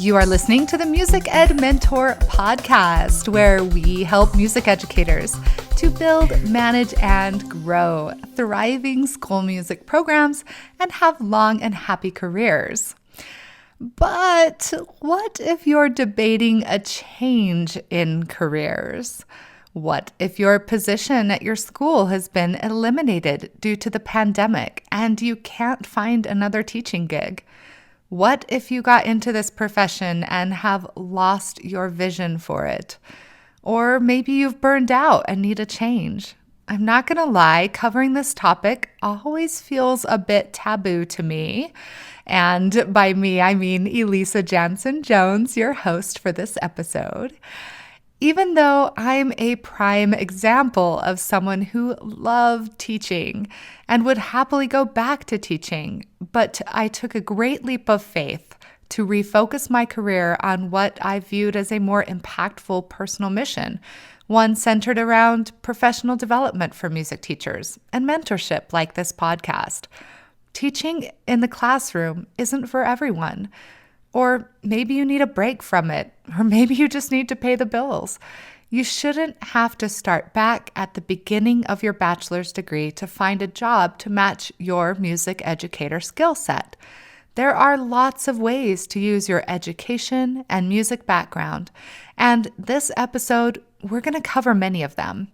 You are listening to the Music Ed Mentor podcast, where we help music educators to build, manage, and grow thriving school music programs and have long and happy careers. But what if you're debating a change in careers? What if your position at your school has been eliminated due to the pandemic and you can't find another teaching gig? What if you got into this profession and have lost your vision for it? Or maybe you've burned out and need a change. I'm not going to lie, covering this topic always feels a bit taboo to me. And by me, I mean Elisa Jansen-Jones, your host for this episode. Even though I'm a prime example of someone who loved teaching and would happily go back to teaching, but I took a great leap of faith to refocus my career on what I viewed as a more impactful personal mission, one centered around professional development for music teachers and mentorship like this podcast. Teaching in the classroom isn't for everyone. Or maybe you need a break from it, or maybe you just need to pay the bills. You shouldn't have to start back at the beginning of your bachelor's degree to find a job to match your music educator skill set. There are lots of ways to use your education and music background, and this episode, we're going to cover many of them.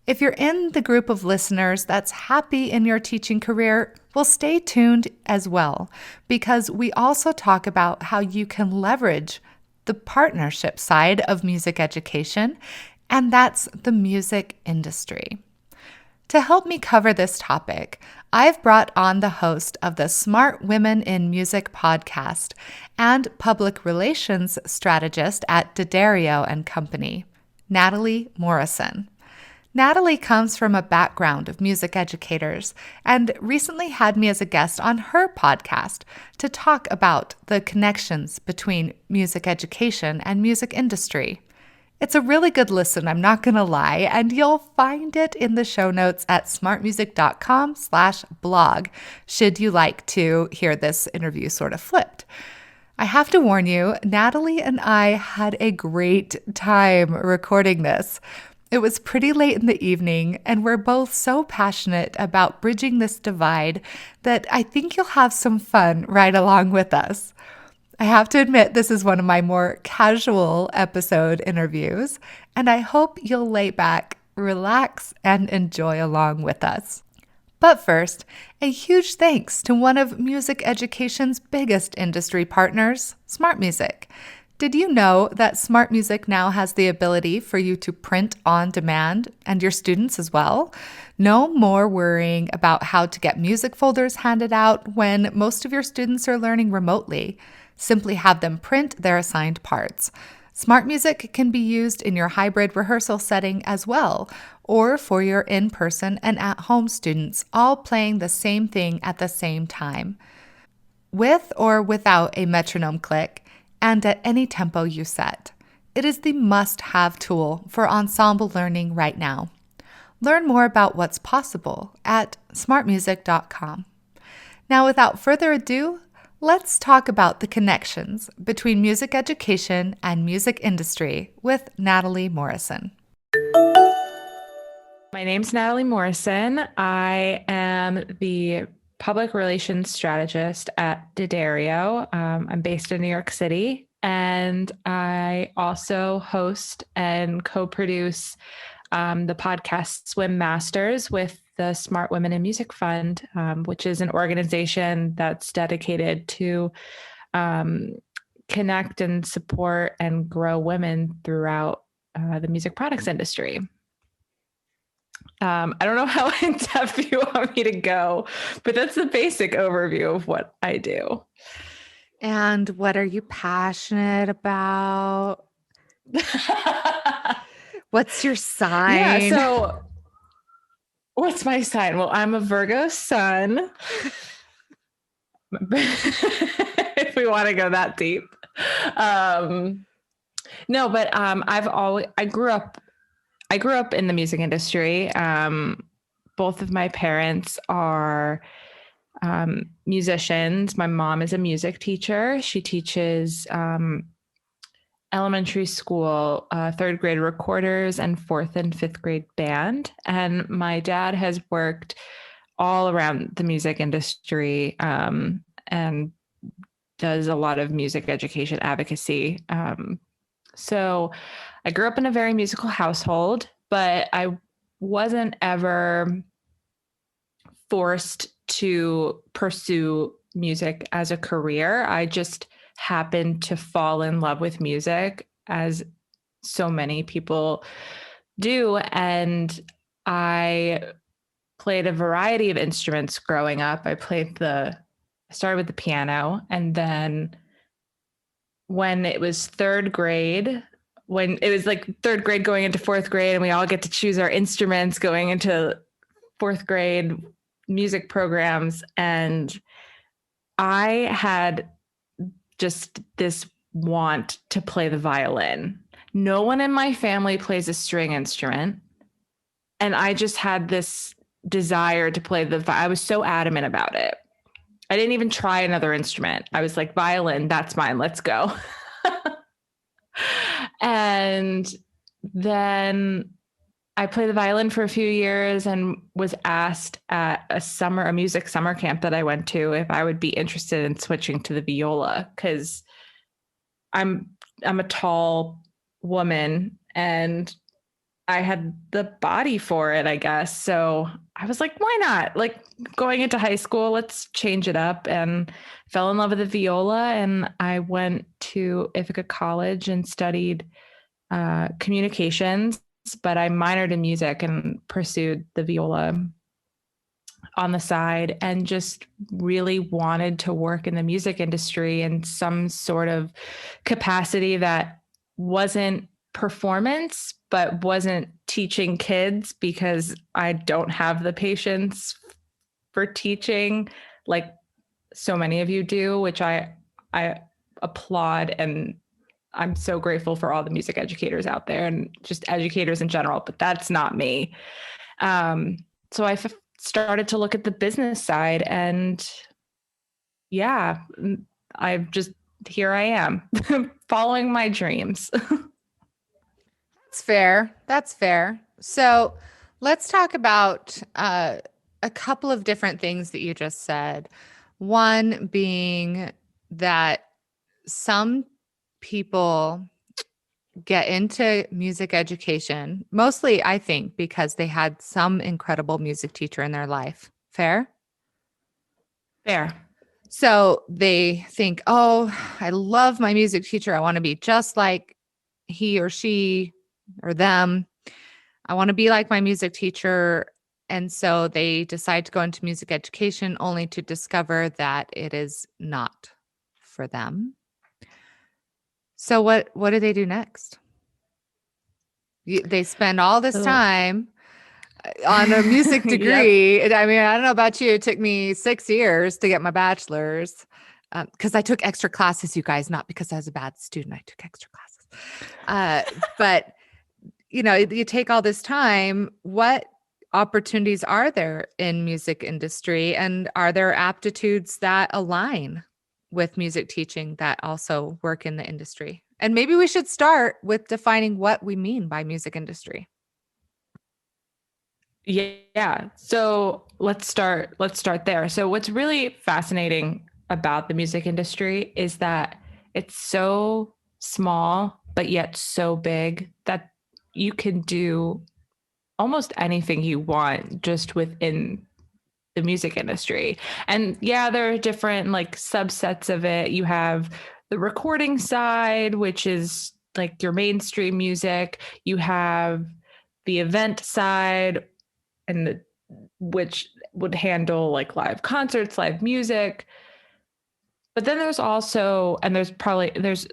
If you're in the group of listeners that's happy in your teaching career, well, stay tuned as well, because we also talk about how you can leverage the partnership side of music education, and that's the music industry. To help me cover this topic, I've brought on the host of the Smart Women in Music podcast and public relations strategist at D'Addario and Company, Natalie Morrison. Natalie comes from a background of music educators and recently had me as a guest on her podcast to talk about the connections between music education and music industry. It's a really good listen, I'm not going to lie, and you'll find it in the show notes at smartmusic.com/blog, should you like to hear this interview sort of flipped. I have to warn you, Natalie and I had a great time recording this. It was pretty late in the evening, and we're both so passionate about bridging this divide that I think you'll have some fun right along with us. I have to admit, this is one of my more casual episode interviews, and I hope you'll lay back, relax, and enjoy along with us. But first, a huge thanks to one of music education's biggest industry partners, Smart Music. Did you know that Smart Music now has the ability for you to print on demand, and your students as well? No more worrying about how to get music folders handed out when most of your students are learning remotely. Simply have them print their assigned parts. Smart Music can be used in your hybrid rehearsal setting as well, or for your in-person and at-home students, all playing the same thing at the same time. With or without a metronome click, and at any tempo you set. It is the must-have tool for ensemble learning right now. Learn more about what's possible at smartmusic.com. Now, without further ado, let's talk about the connections between music education and music industry with Natalie Morrison. My name's Natalie Morrison. I am the public relations strategist at D'Addario. I'm based in New York City, and I also host and co-produce the podcast Swim Masters with the Smart Women in Music Fund, which is an organization that's dedicated to connect and support and grow women throughout the music products industry. I don't know how in depth you want me to go, but that's the basic overview of what I do. And what are you passionate about? What's your sign? Yeah, so what's my sign? Well, I'm a Virgo sun. If we want to go that deep. I grew up in the music industry. Both of my parents are musicians. My mom is a music teacher. She teaches elementary school, third grade recorders and fourth and fifth grade band. And my dad has worked all around the music industry and does a lot of music education advocacy. So I grew up in a very musical household, but I wasn't ever forced to pursue music as a career. I just happened to fall in love with music, as so many people do. And I played a variety of instruments growing up. I started with the piano, and then when it was third grade, when it was like third grade going into fourth grade, and we all get to choose our instruments going into fourth grade music programs. And I had just this want to play the violin. No one in my family plays a string instrument. And I just had this desire to play I was so adamant about it. I didn't even try another instrument. I was like, violin, that's mine. Let's go. And then I played the violin for a few years and was asked at a music summer camp that I went to if I would be interested in switching to the viola, because I'm a tall woman and I had the body for it, I guess. So I was like, why not? Like, going into high school, let's change it up, and fell in love with the viola. And I went to Ithaca College and studied communications, but I minored in music and pursued the viola on the side, and just really wanted to work in the music industry in some sort of capacity that wasn't performance, but wasn't teaching kids, because I don't have the patience for teaching like so many of you do, which I applaud. And I'm so grateful for all the music educators out there and just educators in general, but that's not me. So I started to look at the business side, and yeah, here I am following my dreams. That's fair. That's fair. So let's talk about a couple of different things that you just said. One being that some people get into music education, mostly, I think, because they had some incredible music teacher in their life. Fair? Fair. So they think, oh, I love my music teacher. I want to be just like he or she or them. I want to be like my music teacher. And so they decide to go into music education only to discover that it is not for them. So what do they do next? They spend all this time on a music degree. Yep. I mean, I don't know about you. It took me 6 years to get my bachelor's because I took extra classes, you guys, not because I was a bad student. I took extra classes. But, you take all this time. What opportunities are there in music industry? And are there aptitudes that align with music teaching that also work in the industry? And maybe we should start with defining what we mean by music industry. Yeah. So let's start there. So what's really fascinating about the music industry is that it's so small, but yet so big that you can do almost anything you want just within the music industry. And yeah, there are different like subsets of it. You have the recording side, which is like your mainstream music. You have the event side, and which would handle like live concerts, live music. But then there's also, and there's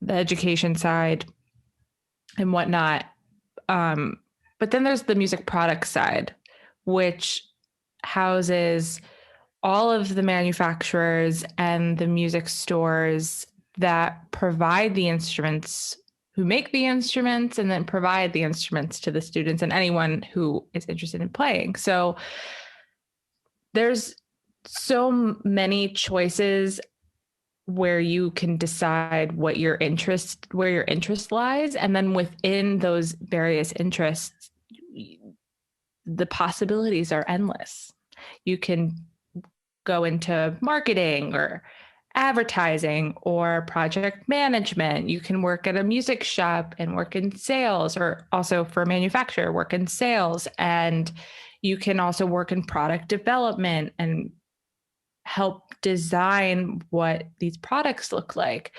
the education side and whatnot. But then there's the music product side, which houses all of the manufacturers and the music stores that provide the instruments, who make the instruments and then provide the instruments to the students and anyone who is interested in playing. So there's so many choices where you can decide where your interest lies. And then within those various interests, the possibilities are endless. You can go into marketing or advertising or project management. You can work at a music shop and work in sales, or also for a manufacturer, work in sales. And you can also work in product development and help design what these products look like.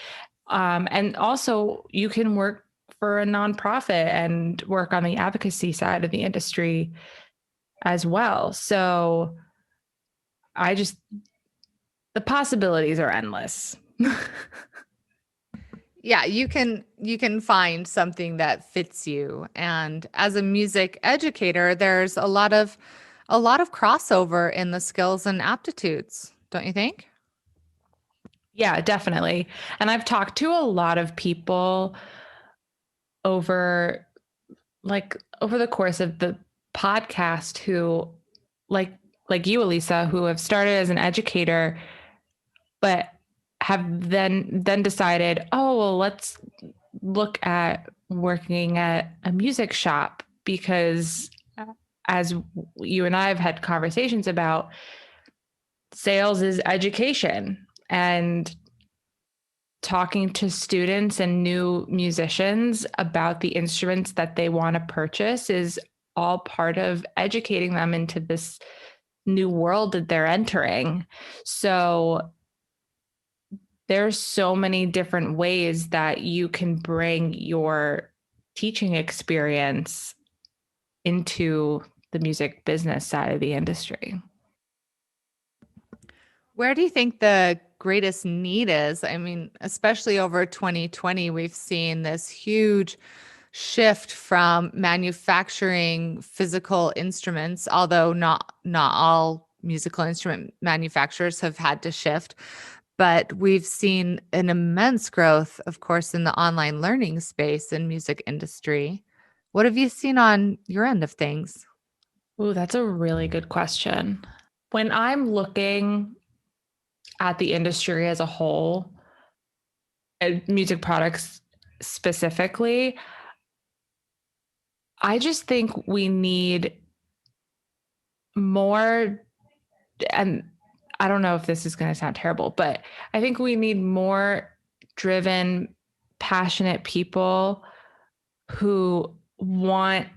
And also, you can work for a nonprofit and work on the advocacy side of the industry as well. So I just, the possibilities are endless. Yeah, you can find something that fits you. And as a music educator, there's a lot of crossover in the skills and aptitudes, don't you think? Yeah, definitely. And I've talked to a lot of people over over the course of the podcast who like like you, Elisa, who have started as an educator but have then decided, oh, well, let's look at working at a music shop because as you and I have had conversations about, sales is education, and talking to students and new musicians about the instruments that they want to purchase is all part of educating them into this new world that they're entering. So there's so many different ways that you can bring your teaching experience into the music business side of the industry. Where do you think the greatest need is? I mean, especially over 2020, we've seen this huge shift from manufacturing physical instruments, although not all musical instrument manufacturers have had to shift, but we've seen an immense growth, of course, in the online learning space and music industry. What have you seen on your end of things? Ooh, that's a really good question. When I'm looking at the industry as a whole, music products specifically, I just think we need more, and I don't know if this is going to sound terrible, but I think we need more driven, passionate people who want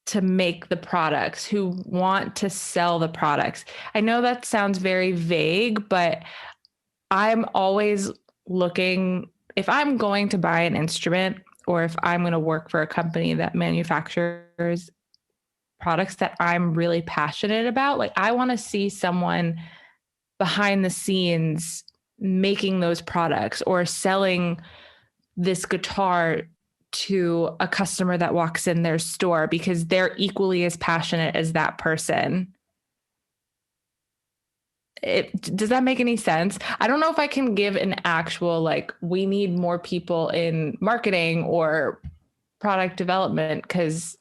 to make the products, who want to sell the products. I know that sounds very vague, but I'm always looking, if I'm going to buy an instrument or if I'm going to work for a company that manufactures products that I'm really passionate about, like I want to see someone behind the scenes making those products or selling this guitar to a customer that walks in their store because they're equally as passionate as that person. Does that make any sense? I don't know if I can give an actual, like, we need more people in marketing or product development because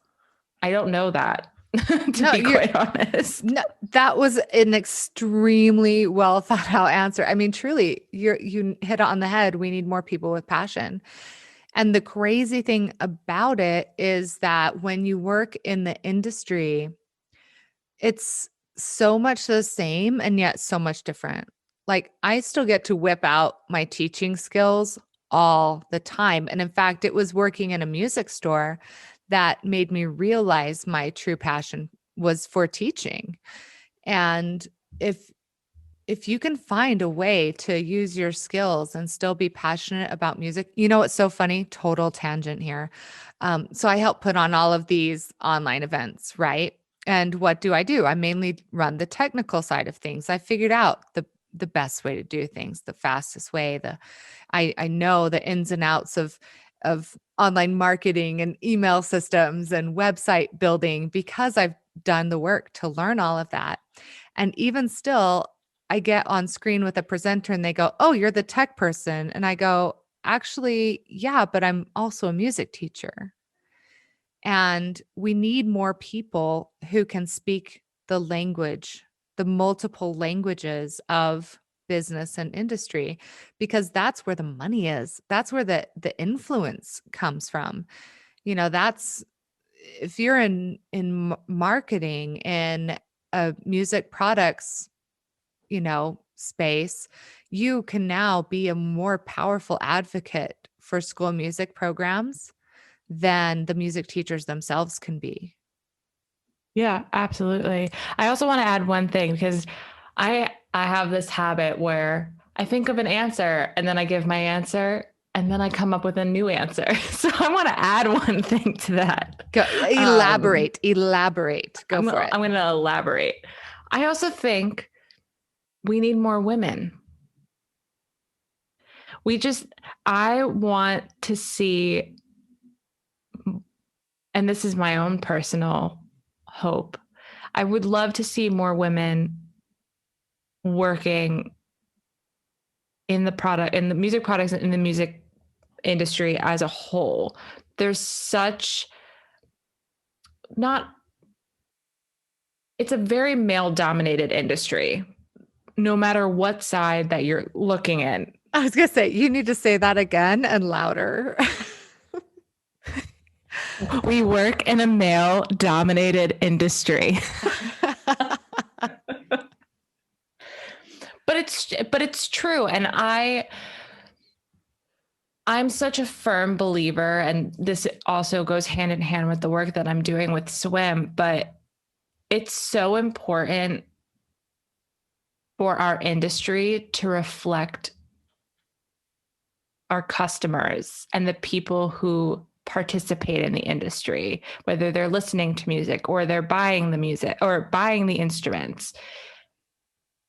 I don't know that, to No, be you're quite honest. no, that was an extremely well thought out answer. I mean, truly, you hit it on the head. We need more people with passion. And the crazy thing about it is that when you work in the industry, it's so much the same and yet so much different. Like I still get to whip out my teaching skills all the time. And in fact, it was working in a music store that made me realize my true passion was for teaching. And if if you can find a way to use your skills and still be passionate about music, you know what's so funny? Total tangent here. So I help put on all of these online events, right? And what do? I mainly run the technical side of things. I figured out the best way to do things, the fastest way. I know the ins and outs of online marketing and email systems and website building because I've done the work to learn all of that. And even still, I get on screen with a presenter and they go, "Oh, you're the tech person." And I go, "Actually, yeah, but I'm also a music teacher." And we need more people who can speak the language the multiple languages of business and industry, because that's where the money is. That's where the influence comes from. That's if you're in marketing in a music products, space, you can now be a more powerful advocate for school music programs than the music teachers themselves can be. Yeah, absolutely. I also want to add one thing because I have this habit where I think of an answer and then I give my answer and then I come up with a new answer. So I want to add one thing to that. Go, elaborate. Go for it. I'm going to elaborate. I also think we need more women. I want to see, and this is my own personal hope, I would love to see more women working in the music products, in the music industry as a whole. There's it's a very male dominated industry, no matter what side that you're looking in. I was going to say, you need to say that again and louder. We work in a male dominated industry. But it's true. And I'm such a firm believer, and this also goes hand in hand with the work that I'm doing with swim, but it's so important for our industry to reflect our customers and the people who participate in the industry, whether they're listening to music or they're buying the music or buying the instruments.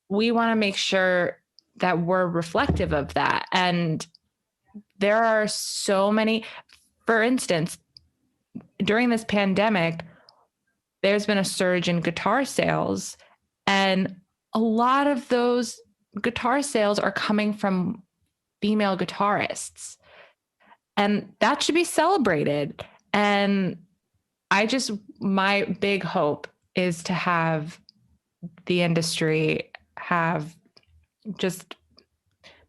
We want to make sure that we're reflective of that. And there are so many, for instance, during this pandemic, there's been a surge in guitar sales, and a lot of those guitar sales are coming from female guitarists, and that should be celebrated. And my big hope is to have the industry have just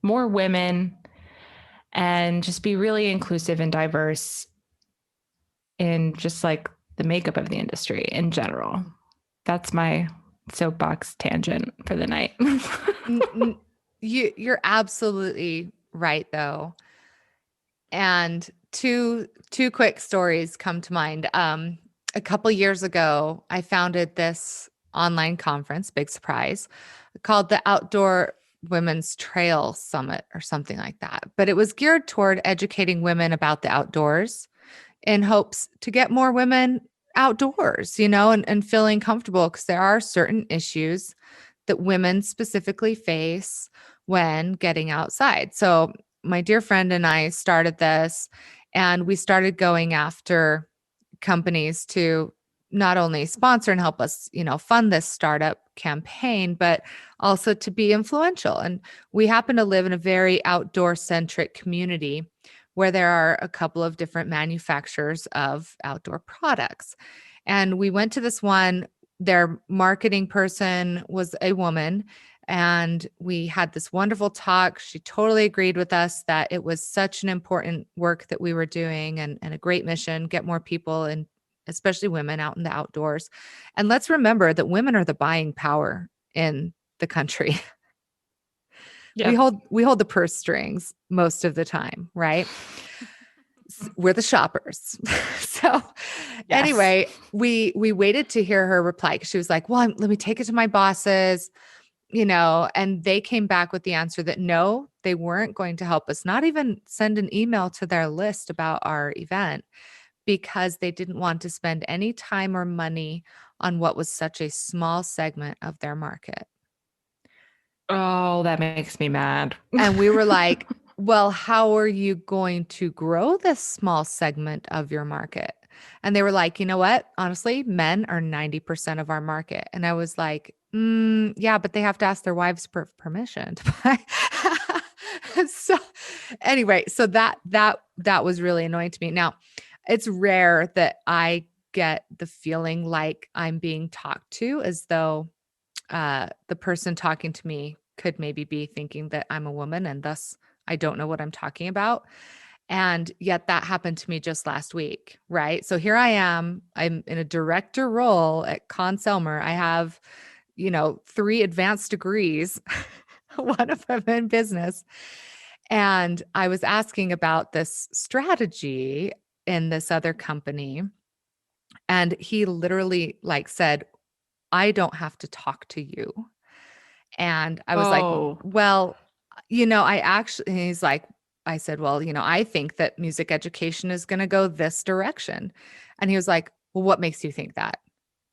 more women and just be really inclusive and diverse in just like the makeup of the industry in general. That's my soapbox tangent for the night. You're absolutely right, though. And two quick stories come to mind. A couple years ago, I founded this online conference, big surprise, called the Outdoor Women's Trail Summit or something like that. But it was geared toward educating women about the outdoors in hopes to get more women outdoors, and feeling comfortable, because there are certain issues that women specifically face when getting outside. So my dear friend and I started this, and we started going after companies to not only sponsor and help us, fund this startup campaign, but also to be influential. And we happen to live in a very outdoor centric community where there are a couple of different manufacturers of outdoor products. And we went to this one, their marketing person was a woman, and we had this wonderful talk. She totally agreed with us that it was such an important work that we were doing, and a great mission, get more people, and especially women, out in the outdoors. And let's remember that women are the buying power in the country. Yeah. We hold the purse strings most of the time, right? We're the shoppers. So Anyway, we waited to hear her reply, because she was like, well, let me take it to my bosses, and they came back with the answer that no, they weren't going to help us, not even send an email to their list about our event, because they didn't want to spend any time or money on what was such a small segment of their market. Oh, that makes me mad. And we were like, well, how are you going to grow this small segment of your market? And they were like, you know what? Honestly, men are 90% of our market. And I was like, yeah, but they have to ask their wives for permission to buy. So anyway, so that was really annoying to me. Now, it's rare that I get the feeling like I'm being talked to as though the person talking to me could maybe be thinking that I'm a woman and thus I don't know what I'm talking about. And yet that happened to me just last week, right? So here I am. I'm in a director role at Conselmer. I have, 3 advanced degrees, one of them in business. And I was asking about this strategy in this other company. And he literally like said, I don't have to talk to you. And I was like, Oh, well, I actually, and he's like, I said, well, I think that music education is going to go this direction. And he was like, well, what makes you think that?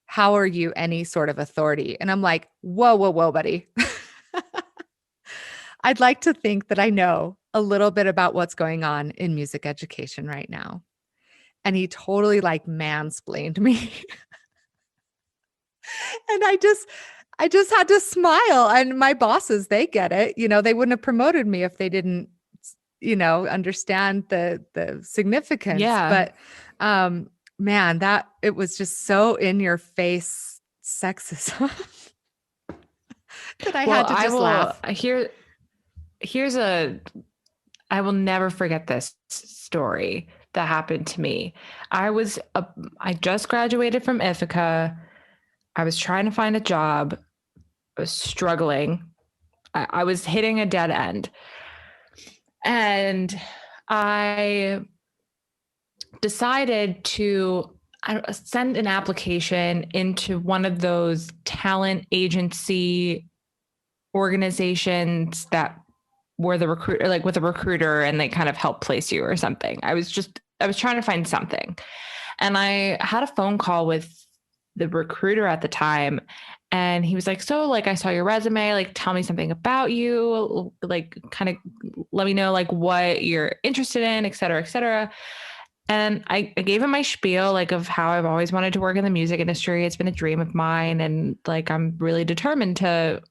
How are you any sort of authority? And I'm like, whoa, whoa, whoa, buddy. I'd like to think that I know a little bit about what's going on in music education right now. And he totally like mansplained me. And I just had to smile, and my bosses, they get it. They wouldn't have promoted me if they didn't, understand the significance. yeah. But man, that it was just so in your face sexism that I Well, had to I just will laugh. here's a I will never forget this story that happened to me. I just graduated from Ithaca. I was trying to find a job. I was struggling. I was hitting a dead end. And I decided to send an application into one of those talent agency organizations that were the recruiter, like with a recruiter, and they kind of help place you or something. I was trying to find something. And I had a phone call with the recruiter at the time. And he was like, so like, I saw your resume, like, tell me something about you, like, kind of let me know like what you're interested in, et cetera, et cetera. And I gave him my spiel, like, of how I've always wanted to work in the music industry. It's been a dream of mine. And like, I'm really determined to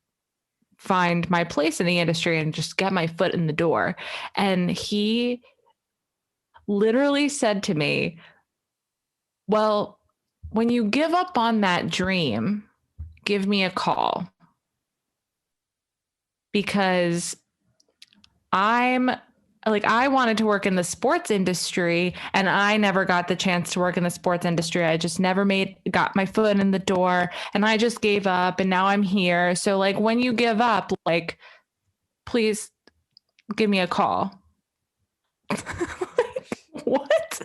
find my place in the industry and just get my foot in the door. And he literally said to me, well, when you give up on that dream, give me a call, because I'm like, I wanted to work in the sports industry and I never got the chance to work in the sports industry. I just never got my foot in the door, and I just gave up, and now I'm here. So like, when you give up, like, please give me a call. What?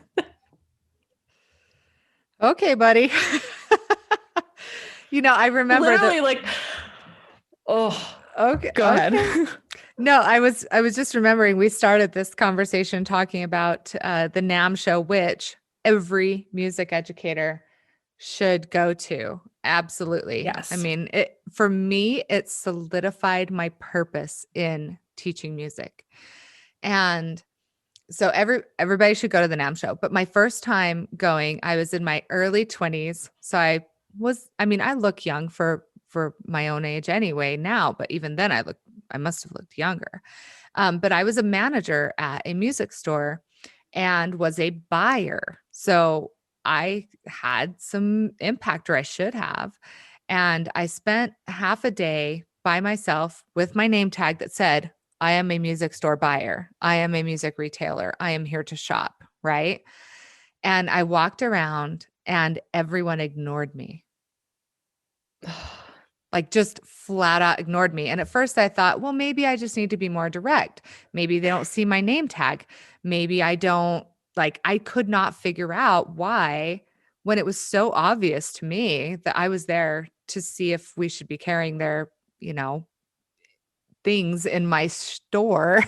Okay, buddy. I remember that. Literally, like, oh, Okay, go ahead. okay. No, I was just remembering we started this conversation talking about the NAM show, which every music educator should go to. Absolutely. I Yes. mean, it for me, it solidified my purpose in teaching music. And so everybody should go to the NAM show. But my first time going, I was in my early 20s. So I look young for my own age anyway now, but even then I must have looked younger. But I was a manager at a music store and was a buyer. So I had some impact, or I should have. And I spent half a day by myself with my name tag that said, I am a music store buyer. I am a music retailer. I am here to shop. Right. And I walked around and everyone ignored me. Like, just flat out ignored me. And at first I thought, well, maybe I just need to be more direct. Maybe they don't see my name tag. Maybe I don't like, I could not figure out why, when it was so obvious to me that I was there to see if we should be carrying their, things in my store.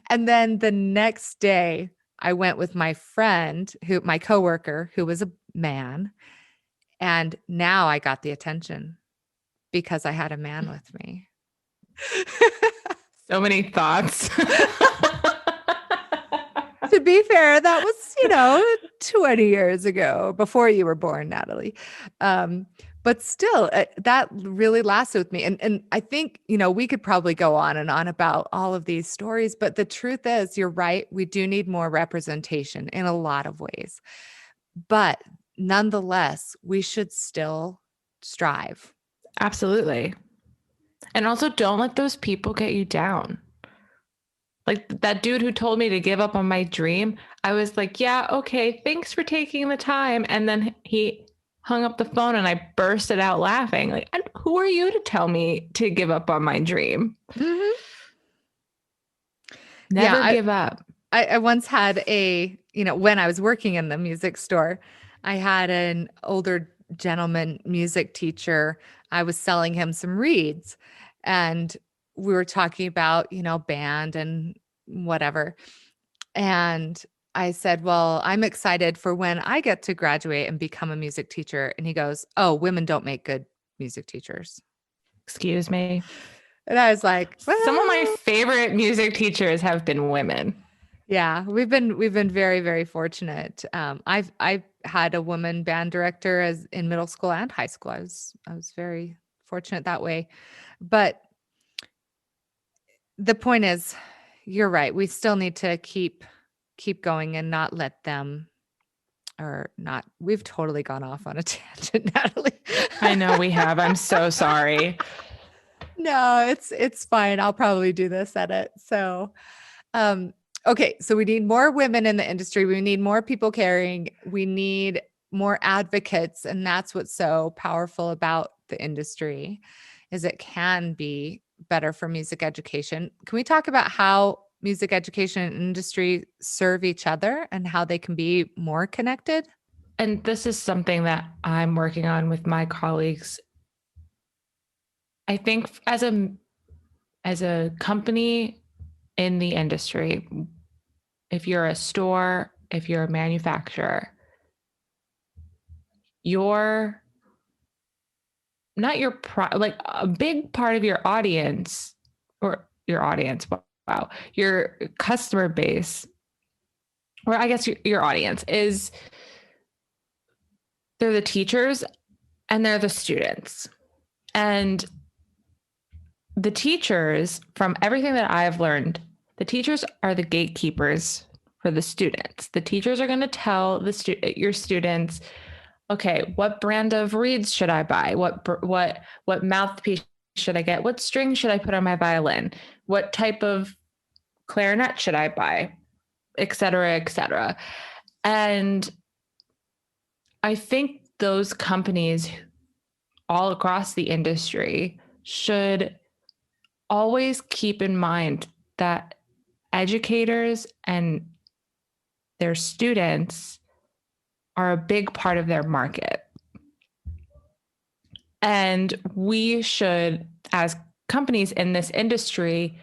And then the next day I went with my coworker, who was a man. And now I got the attention because I had a man with me. So many thoughts. To be fair, that was, 20 years ago, before you were born, Natalie. But still, that really lasted with me. And I think, we could probably go on and on about all of these stories, but the truth is, you're right. We do need more representation in a lot of ways. But nonetheless, we should still strive. Absolutely. And also don't let those people get you down. Like that dude who told me to give up on my dream, I was like, yeah, okay, thanks for taking the time. And then he hung up the phone and I bursted out laughing. Like, who are you to tell me to give up on my dream? Mm-hmm. Yeah, Never give up. I once had when I was working in the music store, I had an older gentleman music teacher. I was selling him some reeds and we were talking about, band and whatever. And I said, well, I'm excited for when I get to graduate and become a music teacher. And he goes, oh, women don't make good music teachers. Excuse me. And I was like, Some of my well, favorite music teachers have been women. yeah, we've been very, very fortunate. I've had a woman band director as in middle school and high school. I was very fortunate that way. But the point is, you're right. We still need to keep going and not let them or not. We've totally gone off on a tangent, Natalie. I know we have. I'm so sorry. No, it's fine. I'll probably do this edit. So, um, okay, so we need more women in the industry. We need more people caring. We need more advocates, and that's what's so powerful about the industry is it can be better for music education. Can we talk about how music education and industry serve each other and how they can be more connected? And this is something that I'm working on with my colleagues. I think as a company in the industry, if you're a store, if you're a manufacturer, you're not your like a big part of your audience or your audience, wow, your customer base, or I guess your audience is they're the teachers and they're the students. And the teachers, from everything that I've learned, the teachers are the gatekeepers for the students. The teachers are going to tell your students, okay, what brand of reeds should I buy? What mouthpiece should I get? What string should I put on my violin? What type of clarinet should I buy? Et cetera, et cetera. And I think those companies all across the industry should always keep in mind that educators and their students are a big part of their market. And we should, as companies in this industry,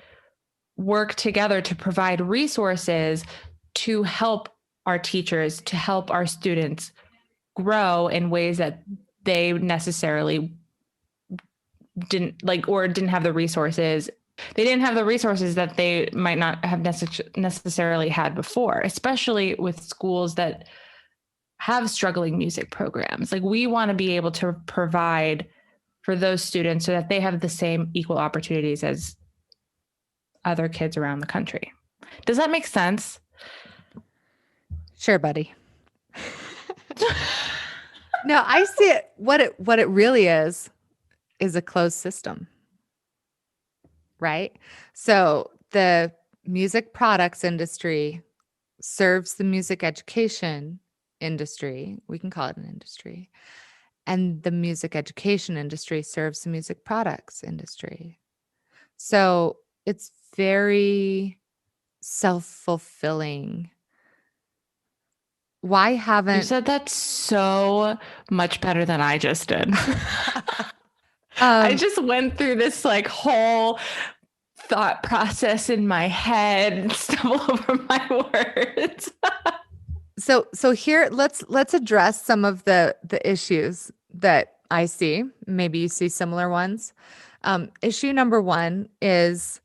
work together to provide resources to help our teachers, to help our students grow in ways that they necessarily didn't like or didn't have the resources. They didn't have the resources that they might not have necessarily had before, especially with schools that have struggling music programs. Like we want to be able to provide for those students so that they have the same equal opportunities as other kids around the country. Does that make sense? Sure, buddy. No, I see it. What it really is a closed system, right? So the music products industry serves the music education industry. We can call it an industry. And the music education industry serves the music products industry. So it's very self-fulfilling. Why You haven't said that so much better than I just did. I um just went through this like whole thought process in my head and stumble over my words. so here let's address some of the issues that I see. Maybe you see similar ones. Issue number one is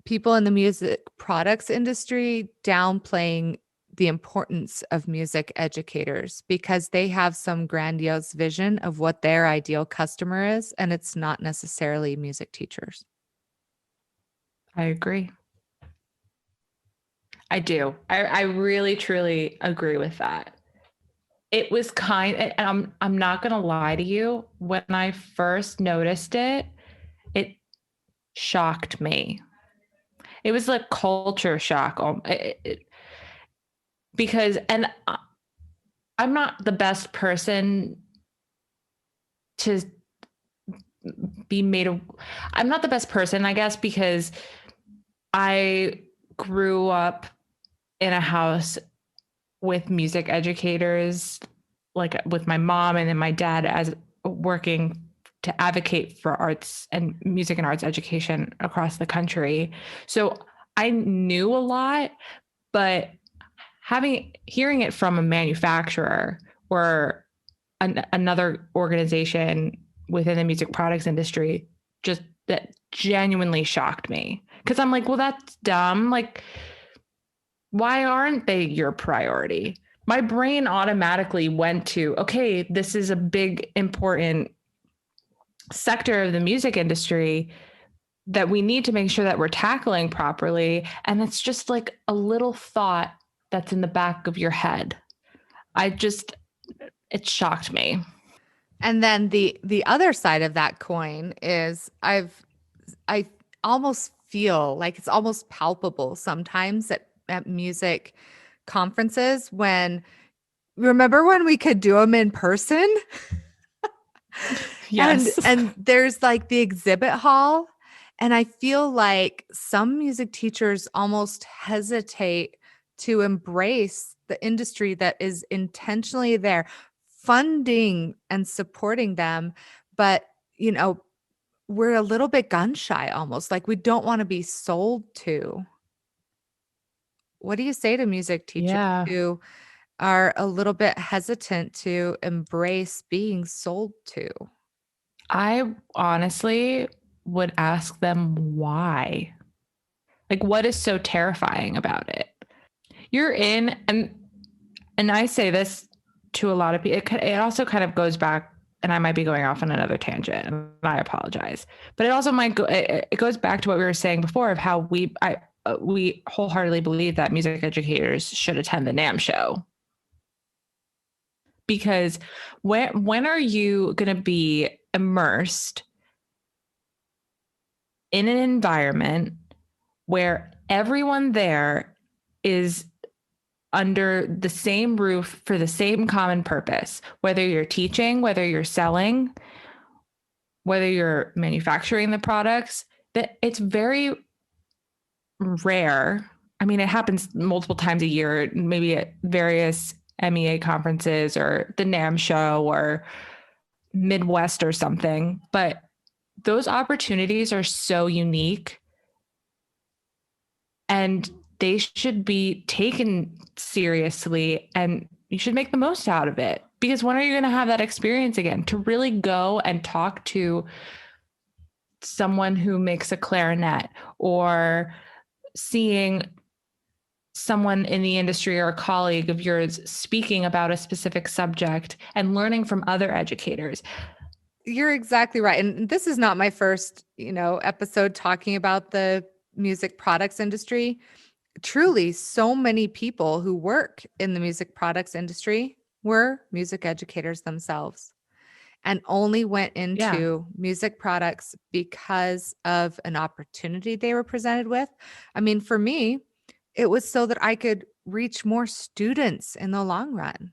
people in the music products industry downplaying the importance of music educators because they have some grandiose vision of what their ideal customer is, and it's not necessarily music teachers. I agree. I do. I really, truly agree with that. It was and I'm not gonna lie to you. When I first noticed it, it shocked me. It was like culture shock. Because I'm not the best person to be made of. I'm not the best person, I guess, because I grew up in a house with music educators, like with my mom and then my dad as working to advocate for arts and music and arts education across the country. So I knew a lot, but hearing it from a manufacturer or another organization within the music products industry, just that genuinely shocked me, because I'm like, well, that's dumb. Like, why aren't they your priority? My brain automatically went to, okay, this is a big important sector of the music industry that we need to make sure that we're tackling properly, and it's just like a little thought that's in the back of your head. I just It shocked me. And then the other side of that coin is I almost feel like it's almost palpable sometimes at music conferences when remember when we could do them in person? And Yes. there's like the exhibit hall, and I feel like some music teachers almost hesitate to embrace the industry that is intentionally there, funding and supporting them, but, you know, we're a little bit gun shy almost, like we don't wanna be sold to. What do you say to music teachers Yeah. who are a little bit hesitant to embrace being sold to? I honestly would ask them why. Like, what is so terrifying about it? You're in, and I say this to a lot of people. It also kind of goes back, and I might be going off on another tangent, and I apologize. But it also might go. It goes back to what we were saying before of how we wholeheartedly believe that music educators should attend the NAMM show, because when are you going to be immersed in an environment where everyone there is under the same roof for the same common purpose, whether you're teaching, whether you're selling, whether you're manufacturing the products, that it's very rare. I mean, it happens multiple times a year, maybe at various MEA conferences or the NAMM show or Midwest or something, but those opportunities are so unique, and they should be taken seriously, and you should make the most out of it, because when are you going to have that experience again to really go and talk to someone who makes a clarinet, or seeing someone in the industry or a colleague of yours speaking about a specific subject and learning from other educators? You're exactly right. And this is not my first, episode talking about the music products industry. Truly, so many people who work in the music products industry were music educators themselves and only went Yeah. into music products because of an opportunity they were presented with. I mean, for me, it was so that I could reach more students in the long run.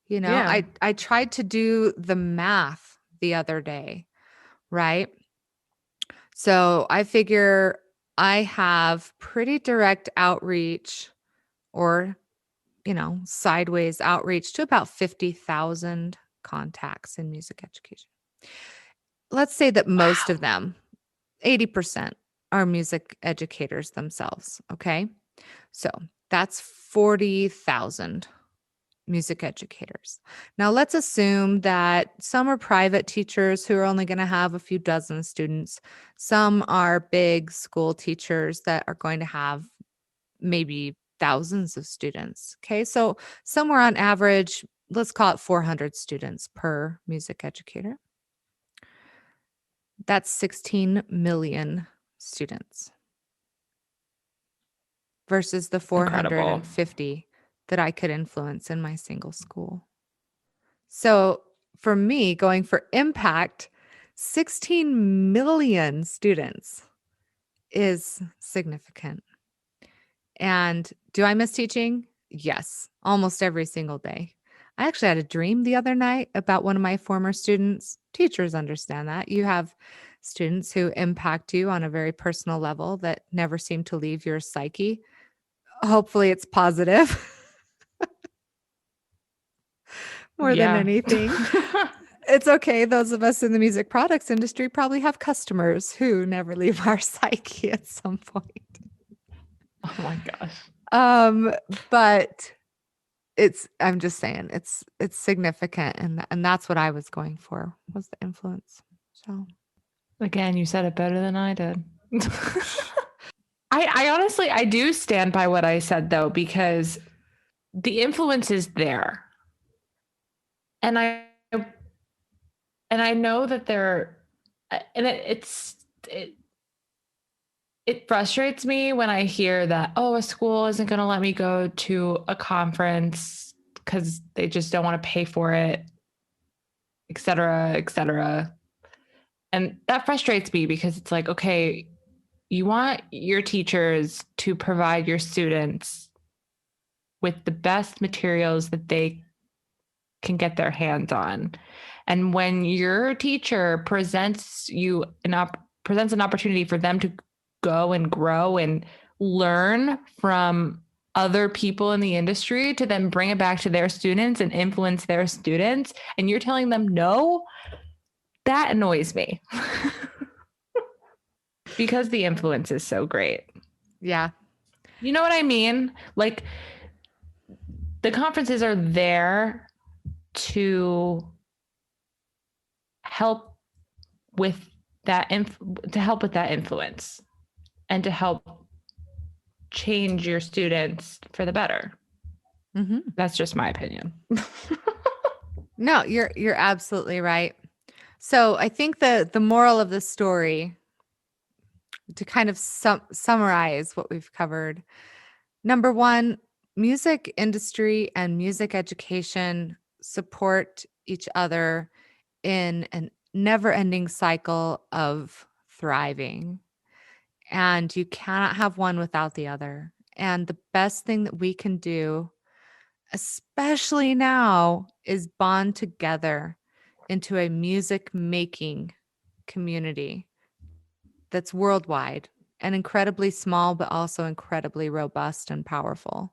Yeah. I tried to do the math the other day, right? So I figure I have pretty direct outreach or, sideways outreach to about 50,000 contacts in music education. Let's say that most Wow. of them, 80%, are music educators themselves. Okay. So that's 40,000 music educators. Now, let's assume that some are private teachers who are only going to have a few dozen students. Some are big school teachers that are going to have maybe thousands of students. Okay. So, somewhere on average, let's call it 400 students per music educator. That's 16 million students versus the Incredible. 450 that I could influence in my single school. So for me, going for impact, 16 million students is significant. And do I miss teaching? Yes, almost every single day. I actually had a dream the other night about one of my former students. Teachers understand that. You have students who impact you on a very personal level that never seem to leave your psyche. Hopefully, it's positive more than Yeah. anything. It's okay. Those of us in the music products industry probably have customers who never leave our psyche at some point. Oh my gosh. But I'm just saying it's significant, and that's what I was going for, was the influence. So Again, you said it better than I did. I honestly, I do stand by what I said though, because the influence is there. And I know that it frustrates me when I hear that, oh, a school isn't going to let me go to a conference because they just don't want to pay for it, et cetera, et cetera. And that frustrates me because it's like, okay, you want your teachers to provide your students with the best materials that they can get their hands on. And when your teacher presents an opportunity for them to go and grow and learn from other people in the industry to then bring it back to their students and influence their students, and you're telling them no, that annoys me. Because the influence is so great. yeah. You know what I mean? Like, the conferences are there to help with that influence and to help change your students for the better. Mm-hmm. That's just my opinion. No, you're absolutely right. So I think the moral of the story, to kind of summarize what we've covered. Number one, music industry and music education support each other in a never-ending cycle of thriving. And you cannot have one without the other. And the best thing that we can do, especially now, is bond together into a music making community that's worldwide and incredibly small, but also incredibly robust and powerful.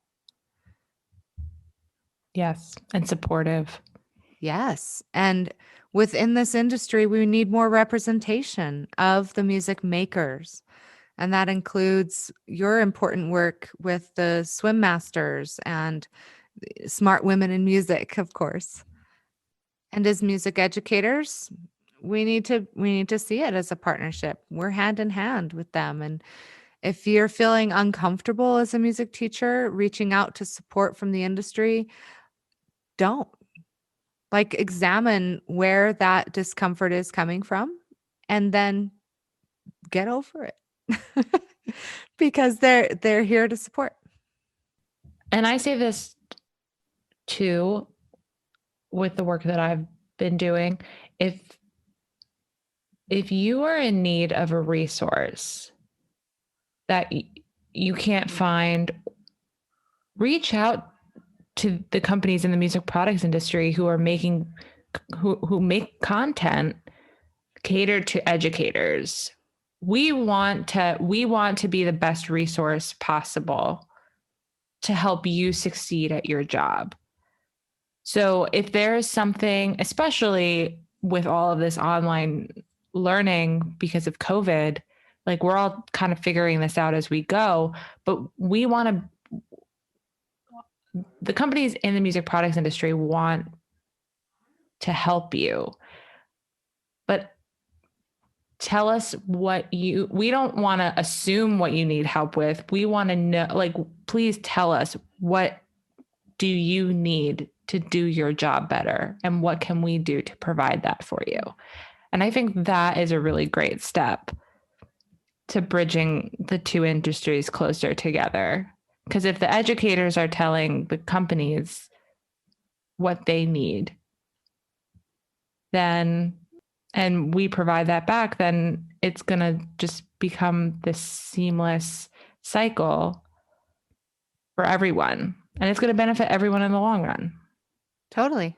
Yes. And supportive. Yes. And within this industry, we need more representation of the music makers. And that includes your important work with the Swim Masters and Smart Women in Music, of course. And as music educators, we need to see it as a partnership. We're hand in hand with them. And if you're feeling uncomfortable as a music teacher, reaching out to support from the industry, don't. Like, examine where that discomfort is coming from and then get over it. Because they're here to support. And I say this too with the work that I've been doing. If you are in need of a resource that you can't find, reach out to the companies in the music products industry who make content catered to educators. We want to be the best resource possible to help you succeed at your job. So if there is something, especially with all of this online learning because of COVID, like, we're all kind of figuring this out as we go, but the companies in the music products industry want to help you. But tell us we don't want to assume what you need help with. We want to know, like, please tell us, what do you need to do your job better? And what can we do to provide that for you? And I think that is a really great step to bridging the two industries closer together. Because if the educators are telling the companies what they need, then, and we provide that back, then it's going to just become this seamless cycle for everyone. And it's going to benefit everyone in the long run. Totally.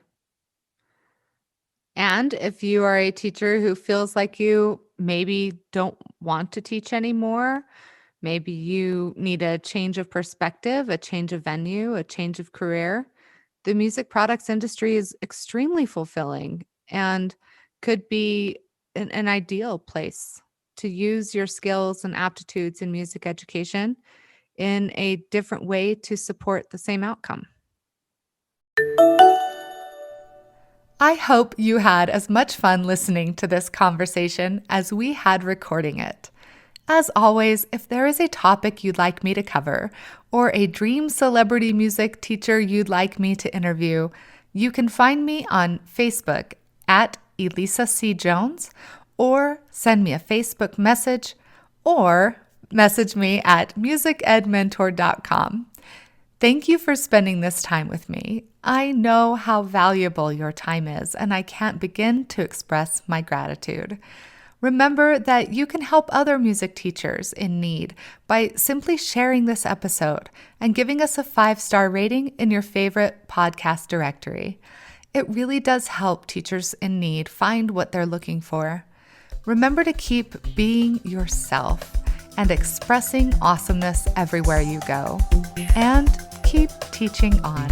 And if you are a teacher who feels like you maybe don't want to teach anymore, maybe you need a change of perspective, a change of venue, a change of career, the music products industry is extremely fulfilling and could be an ideal place to use your skills and aptitudes in music education in a different way to support the same outcome. I hope you had as much fun listening to this conversation as we had recording it. As always, if there is a topic you'd like me to cover or a dream celebrity music teacher you'd like me to interview, you can find me on Facebook at Elisa C. Jones, or send me a Facebook message, or message me at musicedmentor.com. Thank you for spending this time with me. I know how valuable your time is, and I can't begin to express my gratitude. Remember that you can help other music teachers in need by simply sharing this episode and giving us a 5-star rating in your favorite podcast directory. It really does help teachers in need find what they're looking for. Remember to keep being yourself and expressing awesomeness everywhere you go. And keep teaching on.